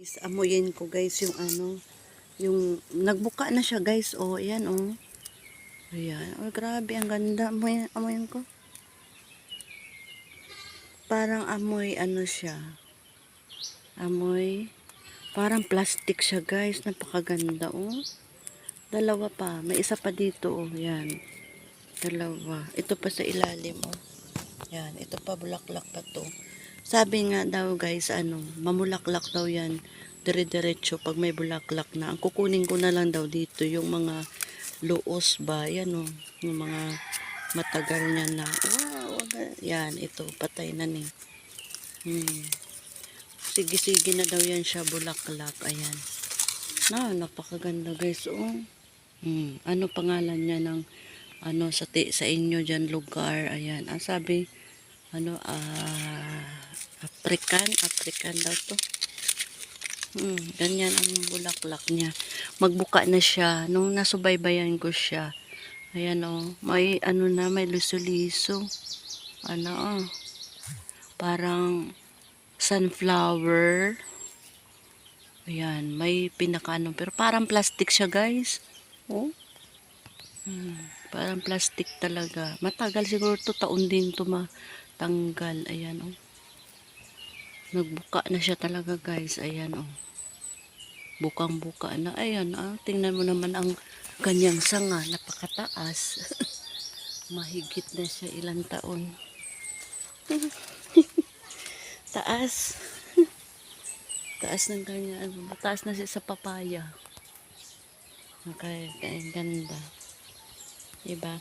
Guys, amuyin ko guys yung yung nagbuka na siya guys. Oh, ayan oh. Ayan. Oh, grabe ang ganda. Amuyin ko. Parang amoy siya. Amoy parang plastic siya guys. Napakaganda oh. Dalawa pa. May isa pa dito oh. Ayan. Dalawa. Ito pa sa ilalim oh. Ayan. Ito pa bulaklak pa to. Sabi nga daw guys, mamulaklak daw yan. Dire-diretso pag may bulaklak na. Ang kukunin ko na lang daw dito yung mga luos ba. Yan o. Yung mga matagal niya na. Wow. Yan. Ito. Patay na ni. Sige-sige na daw yan siya bulaklak. Ayan. Napakaganda guys. Oh. Ano pangalan niya ng sa inyo dyan lugar. Ayan. Ang sabi African daw to. Ganyan ang bulaklak niya. Magbuka na siya. Nung nasubaybayan ko siya. Ayan o. May may liso-liso. Parang sunflower. Ayan. May pero parang plastic siya guys. Oh. Parang plastic talaga. Matagal siguro to, taon din to matanggal. Ayan o. Nagbuka na siya talaga guys. Ayan o. Bukang-buka na. Ayan tingnan mo naman ang kanyang sanga. Napakataas. Mahigit na siya ilang taon. Taas. Taas ng kanya. Taas na siya sa papaya. Okay, ganda. Diba?